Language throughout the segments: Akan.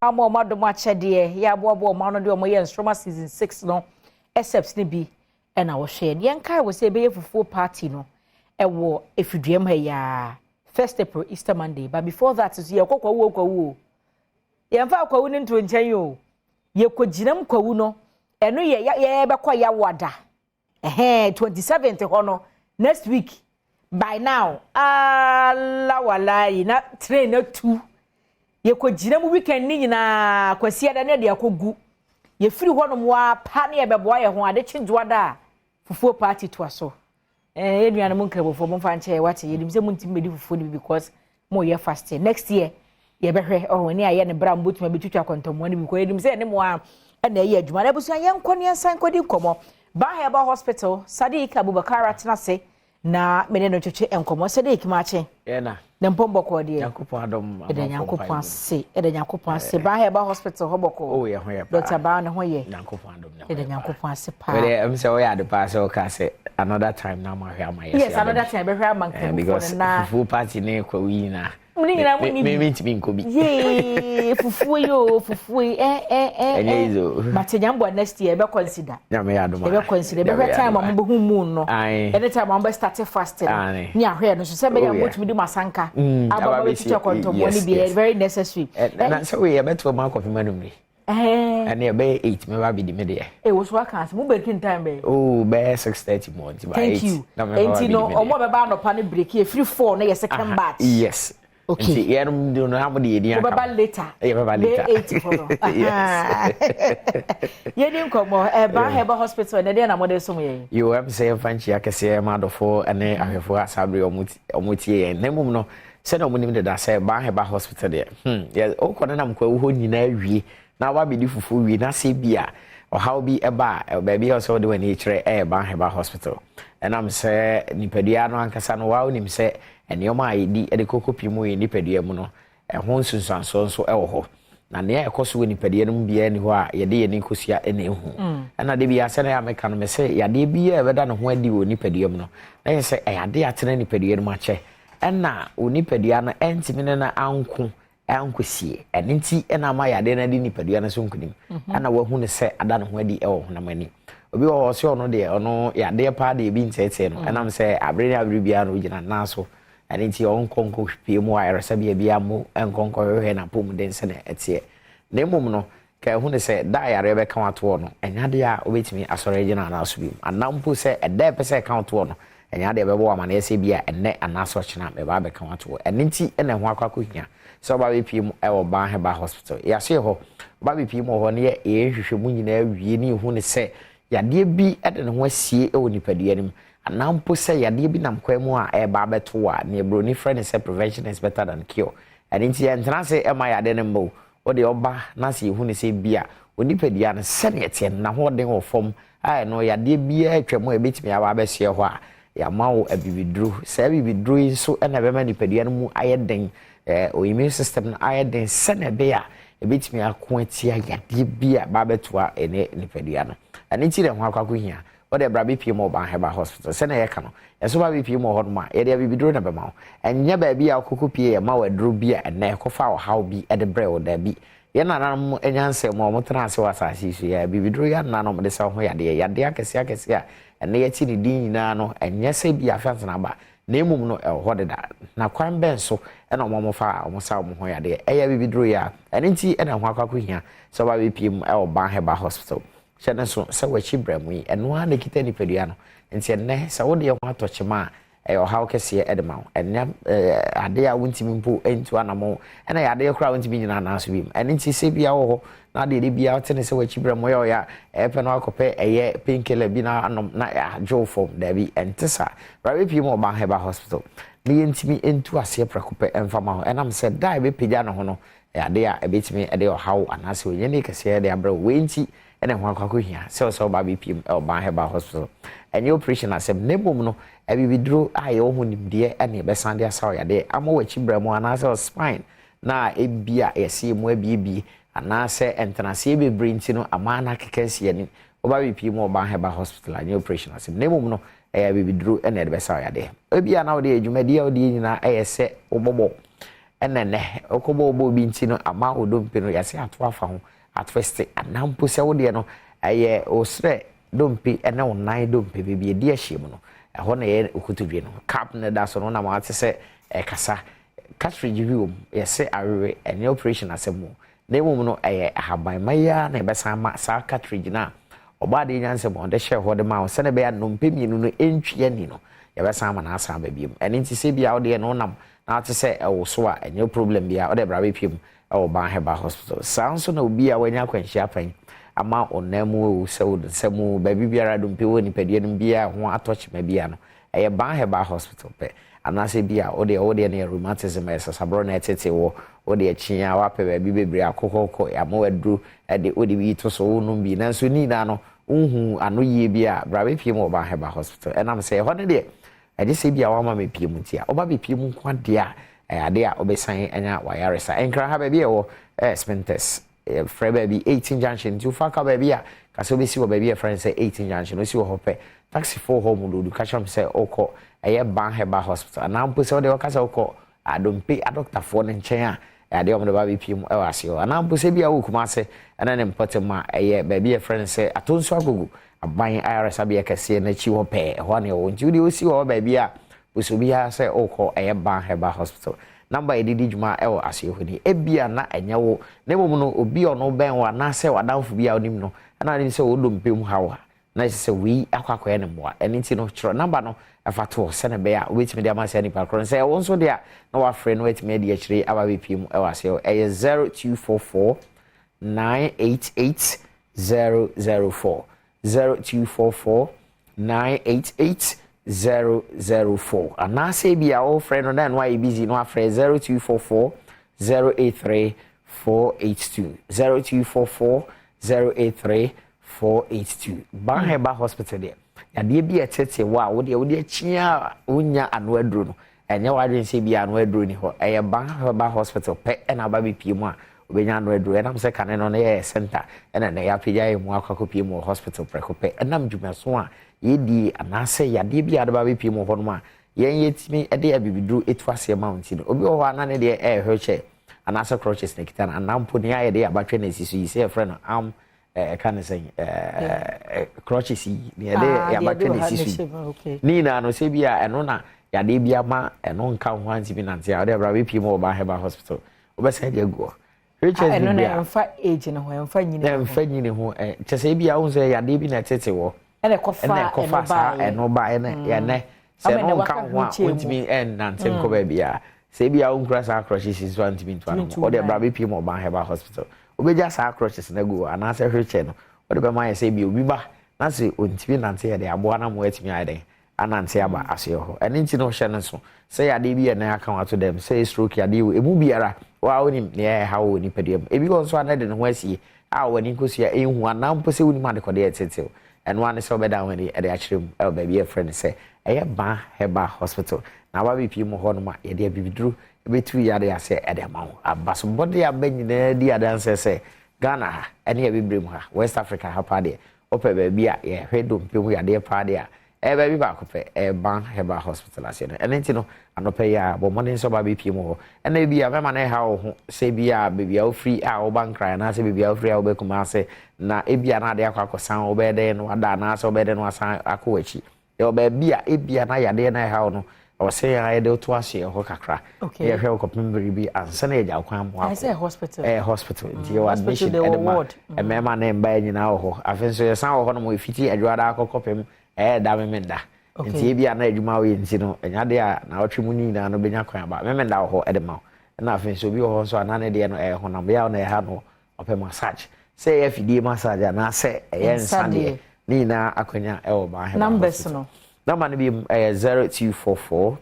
amo madom achede ya bobo ma no de omo ye Nstroma season 6 no except ni bi e na wo hwe yen kai wo se be ye fufuo party no e wo efiduem ha ya first April Easter Monday but before that is ye kokwa ye mfa kwawu ni nto nchen yo ye koginam kwawu no eno ye be kwa ya wada 27th ho no next week by now ala walai na train na 2 ye koginam weekend ni nyina kwasi ada na de akogu ye firi ho no wa pa na ye beboa ye ho ade chinjuada fufuo party to aso enuana mun krabofo mun fa nche wate ye dim se mun timmedi fufuo ni because mo ye fasting next year ye behwe ni aye ne bra mbotuma betwitwa kontomo ni because ye dim se ne mo a na ye adwuma na busu aye nkoni ensan kodi komo Baah Herbal Hospital Sadiq Abubakar atenase na mene no twetwe enkomo Sadiq maache na mpombo ko de Yakupon Adom Yakupon ase Yakupon ase Baah Herbal Hospital hoboko ye ho ye Dr. Baah ne ho ye Yakupon Adom Yakupon ase pa we am say we had the pass o ka say another time na ma hwa ma yes another time be hwa man kan because full party na kwa wi na me nkobi ye fufuo enyezo matanyambo next year be consider ya me adoma be consider be time am be hu moon no anytime am be start fasting ni ahwe no so se be ya motumi di masanka aba be teacher kontomo ni be very necessary na so we beto ma kofi manumri and e be 8 me ba bi di me de wo so aka mo breaking time be be 6:30 morning by 8 thank you enti no omo be ba no pa ne break e free 4 na ye second batch yes okay yerum do no am de edi aka later later 8 for ye dim komo Baah Herbal Hospital na de na model so ye you am say fanchi akese madofo ene ahwefo asabre omuti ye nemum no se na omunim de da say Baah Herbal Hospital de yes o kono na mkwa wo nyina awie na wa be di fufu wi na se bia o how be eba baby also de wani kire Baah Herbal Hospital and am say nipadua no ankasa no wa onim say enioma ayedi e de kokopi mu nipadua mu no ho nsunsanso nso e wo ho na ne ekoso nipadua no bia ni ho a ye de ye ni kosia ene ehu na de bia se na ya meka no me say ya de bia e beda no ho adi wo nipadua mu no na ye say ya de atene nipadua no ma che na onipadua no entimi na ankosie enenti na ma ya de na de nipadua no so nkunim na wa hu ne say ada no ho adi e wo ho na mani obi wo so no de ono ya de pa de bi ntete no na me say abre bia no gina na so enenti onkonko hwepie mu a eresabe bia mu enkonko hwe na pom den se na etie na emom no ka hu ne say da yare be kan ato no enya de a obetimi asore gina na so bi anampo say eda pese kan ato no enya de be bo ama na ese bia enne anaso chena be ba be kan ato enenti ene ho akwa hia so ba be pie mu e wo Baah Herbal Hospital ya so ho ba be pie mu ho ne ye hwehwe mu nyina awie ni hu ne say yade bi ede ne ho asie e wo nipadua nim anampo say yade bi nam kwa mu a e ba beto a ne broni friend say prevention is better than cure enenti entra say e ma yade ne mbo o de oba na say hu ne say bia onipadua ne se ne tie na ho den wo fom ai no yade bi atwa e betimi aba besie ho a ya mawo abibidru say abibidru so e na be ma nipadua no mu ayeden o immune system na ayeden se ne be a ebetimi akon atia yade bi a ba beto a ene nipadua no enenti de ho akwa hia o de brabe pie mo Baah Herbal Hospital se na ye ka no eso ba pie mo ho no ma ye de bibidro na be ma enya ba bi akoko pie ye ma wadro bi a na ekofa o how bi e de bre o da bi ye na nam enyanse mo trance wasase su ya bibidro ya na no de sa ho yade akese a ene ye ti ni din nyina no enya se bi afanse na ba na emum no e ho de da na kwan ben so e na mo fa o mo sa mo ho yade e ya bibidro ya ene nti e na ho akwa hia so ba pie mo e o Baah Herbal Hospital chene so se wachi bramu yi eno a na kita nipadua no nti enne se wo de ho atochema e o hawo kese edema enya ade a wontimi mpo entu anamo ena ya ade kra wontimi nyina na so bi ene nti se bia wo ho na de bia wotene se wachi bramu ya pe no akope eye painkiller bi na anom na ya joe form da bi entesa rawe pi mo Baah Herbal Hospital ni entimi entu ase prakope emfama ho enam se dai be pija no ho no ade a ebetimi ade o hawo anase onye ne kese de abra wenti ene ho akwa hia so ba BPM Baah Herbal Hospital enye operation asem nebom no abibidro aye ho nimde ene be sande asaw yade ama wachi bramu anase spine na ebia yesi mu abiebi anase entanase bebre nti no ama na kekensi ani oba BPM Baah Herbal Hospital enye operation asem nebom no abibidro ene be saw yade ebia na ode adwumadi a ode nyina ayese obobo enene okobo obo bi nti no ama odompe no yase ato afa ho at first anampo se wo de no eye osre dompe ene onan dompe bebi edi ahie mu no ho na ye okotodwe no cap ne da so no na ma se kasa cartridge bi yase awewe ene operation asemu na emu no ahaban maya na ebesa ma sa cartridge na oba de nyanse mo de share ho de ma se ne be ya nompe mienu no entwie ni no yebesa ma na asa ba biem ene nti se bia wo de no nam na ate se ewo so a enye problem bia wo de bra be piem ewo Baah Herbal Hospital sanso na obi a wanya kwanhia pan ama onamu se wo semu ba bibiara dompe wo ni padie no bia ho atochima bia no Baah Herbal Hospital pe anase bia wo de na rheumatism sabro na etete wo de achia wa pe ba bi bebre akokoko ya mo aduru de wo de bi to so wo no bi nanso ni na no unhu anoyie bia bra be piem wo Baah Herbal Hospital enam se ho ne de eje se bia wa ma me pie mu tia oba be pie mu kwa de a ade a obesan anya wayaresa enkra ha ba bia wo spintes frɛ baby 18 junction tu fa ka baby a ka so be si wo baby a friend say 18 junction o si wo hope taxi for home do ka cham say okɔ Baah Herbal Hospital anampo se wo de ka say okɔ adompe a doctor for ne nkyɛn a ade o mo de ba be pie mu ase o anampo se bia wo kuma se ana ne important ma baby a friend say atonso agogo aban ayaresa bia kase na chi wo pe ho ne wo nti o si wo baby a osobia say okɔ Baah Herbal Hospital number edidi djuma ewo asieho ni ebia na enyewo na emom no obi ono ben wa na se wadamfo bia onim no na ni se wodompem hawa na se wi akwakoye ne moa eni ti no chiro number no afato se ne be a wetimi de amase ni pakron se won so de a na wa frɛ no wetimi de akire aba be pim ewo asieho 0244 988 004 0244 988 004 anase bia o friend no na why busy no afre 0244 083 482 0244 083 482 Baah Herbal Hospital there ya de bia tete wa wo de chia onya ano aduro no enye wa de se bia ano aduro ni ho Baah Herbal Hospital pe na ba be pie mu a obenya ano aduro enam se kane no na ye center ena na ya pija ye mu akwa pie mu hospital preko pe enam dwuma so a yedi anase yade bia de ba be pie mu ho no a yen yetimi ede abibiduru etwase mount no obi ho ana ne de hweche anase crutches ne kitan anampo ne ya de abatwe na sisu yi se friend am kan say crutches ne de ya abatwe na sisu ni na no se bia eno na yade bia ma eno nka ho anti bi nante ya de bra be pie mu Baah Herbal Hospital obesa de go hweche eno na mfa age no ho mfa nyine ho chese bia ho se yade bi na tete wo ene kofa sa eno ba ene ya ne se no nka ho a ontimi nante nko ba bia se bia unkra sa crutches is want me to ano o de bra be pie mo Baah Herbal Hospital obeja sa crutches na go ana se hweche no o de be ma se bia obi ba na se ontimi nante ya de aboa na mo atimi aiden anante aba ase ho ene nti no hye ne so se ya de bia na aka wato dem se stroke ya de emu biara wa onim ne ha wo ni pedem ebi go so ana de ne ho asie a wani nkosia enhu anampo se woni ma de kode etete and one is over down when the actually baby a friend say Baah Herbal Hospital na wa be pie mo ho no ma ye de bibiduru be tu ya de ase e de ma ho abaso body abanyi na di adanse say Ghana ene ya bibrem ha West Africa ha pa de ope baby a ye hwedo mpem ya de pa de a baby ba ko pe Baah Herbal Hospital ase no ene ti no anope ya bo mo ne so ba be pie mo ho ene bi a mema na ha ho se bi a baby a free a wo ban kran na se baby a free a wo be kuma ase na ebia na de akwakosan obede no ada na so obede no asan akowachi e obabi a ebia na yade na ha no o se ya de to ase ho kakra e hwe okopembere bi ansa na eja kwan mo hospital nti o admission edema e mema na mba nyina ho afenso ye san ho no mo fiti adwada akokopem da memenda nti ebia na adwuma we nti no enya de a na otwe mu nyina no benya kwan ba memenda ho edema na afenso bi ho so anane de no ho na bia na ha no opem massage say FD massage na say ensade ni na akonya Baah Herbal numbers no number no be 0244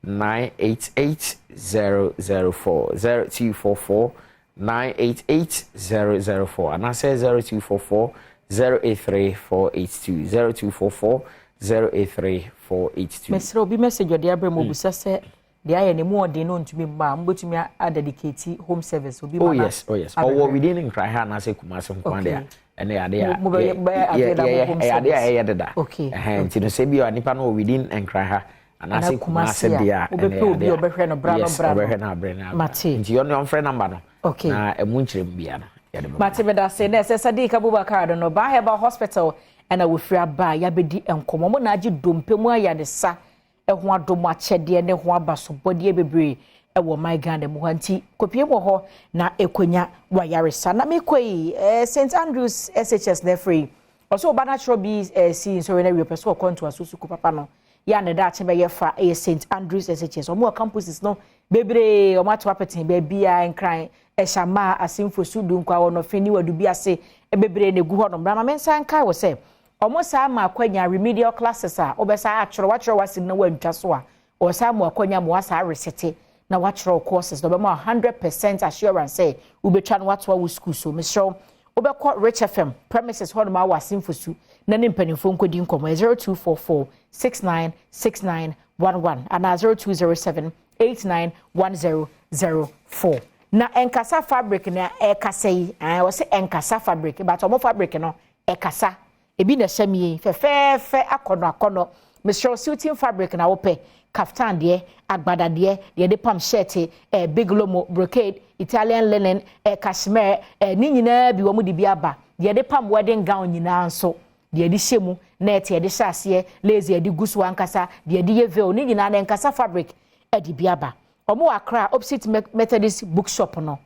988 004 0244 988 004 and I say 0244 083 482 0244 083 482 Mesro bi message odi abremo busa se they are any more than known to me, ma'am, but to me, I dedicate home service will be oh, yes. Or we didn't cry her and I say, Kumasum Kwanda, and they are there. Okay, and to say, be a Nipano, we didn't and cry her. anase kumase dia obepe obi obehwe no bra no bra obehwe na bra na mate nti yo no friend number no okay na emu nkyerem bia no mate me da say na Sadiq Abubakar no Baah Herbal Hospital and wofri aba ya bedi enkomo mo na agi dompemu aya de sa eho adomo akyede ne ho abaso bode bebre ewo my Ghana mu hanti kopie mo ho na ekonya wayaresa na mekoi St Andrews SHS na free also ba natural be see so na we person konto asusu ko papa no ya ne da chebe ye fa St Andrews SHS omo campuses no bebre o mato apetin be bia enkran eshama asimfo sudu nkwa wono feni wadu bi ase bebre ne gu ho no bra mensa nkai wo se omo sa ma akwanya remedial classes a obesa atworo watworo wasin na wantwa so a o sa ma akwanya mo asa resete na watworo courses no be ma 100% assurance say ubetwa no watwa wo school so mesro obekọ Rich FM premises ho no ma wasimfo su na ne mpanimfo nkodi nkomo 0244696911 ana 0207891004 na enkasa fabric na ekasa yi wo se enkasa fabric but omo fabric no ekasa ebi na hyamie fefefe akono Mr. Suiting fabric na wope kaftan de agbada de de pam shirt big lomo brocade Italian linen cashmere ni nyina bi wo mu de bi aba de pam wedding gown nyina nso de hyemu net de hyase lazy de gusu ankasa de ye veil ni nyina na enkasa fabric de bi aba omo Accra opposite Methodist bookshop no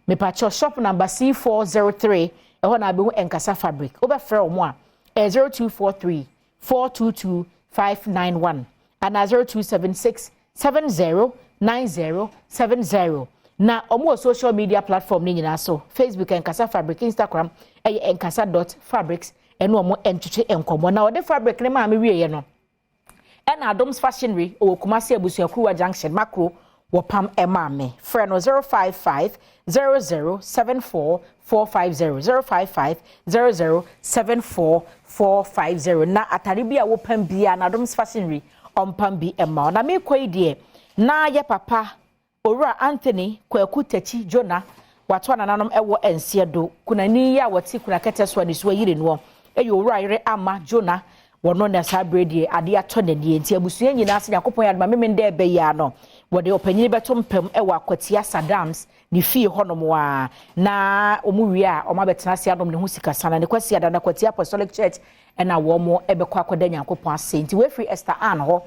me pacho shop number C403 ho na be hu enkasa fabric obefre omo a 0243 422 591 and 0276 709070 na omo social media platform ni nyina so Facebook enkasa fabric Instagram enkasa.fabrics eno omo entwetwe enkomo na ode fabric ne ma me wieye no and Adom's fashionry o Kumasi Abusuakuwa Junction macro wopam emame friend 055 0074 450 055 0074 na atare bia wopam bia na Adom's fashionry ompam bi ema na me kwai die na ye papa Owura Anthony Kwaku Tachi Jona wato nananom ewo ense do kunani ya wati kuna kete so ani so yire no eyo Owura yire ama Jona wono na sabredie ade ato na die nti abusua nyina ase yakopon ya me nda ebe ya no wode opanyini beto mpem ewo akwatia Sadams ni fie honom wa na omuwie a omabetena ase adom ne ho sika sana ne kwasi ada na kwatia Apostolic Church na wo mo ebekwa akoda nyankopon ase nti we free Esther Ann ho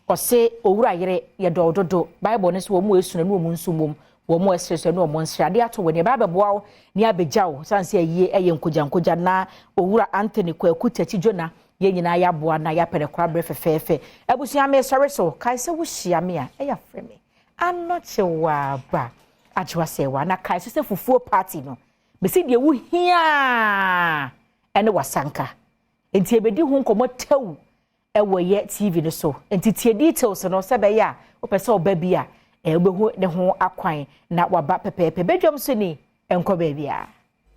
ose Owura yire ye dododo Bible ne so wo mu esu na no mu nsumom wo mo esese no mo nsrade ato we ne ba beboa ni abejawo sanse ayi eye nkoja na Owura Anthony Kwaku Tachi Jona ye nyina ya boa na ya pere kwa bre fefefe abusua me sori so kai se wo hia me a eya freme anochewa ba ajwa sewa na kai se fufuo party no besi de wo hia ene wasanka enti ebedi hu nkomo tew ewo ye TV no so enti tie details no se be ya wo pese oba bia obehu ne ho akwan na waba pepepe bedwom so ni enko ba bia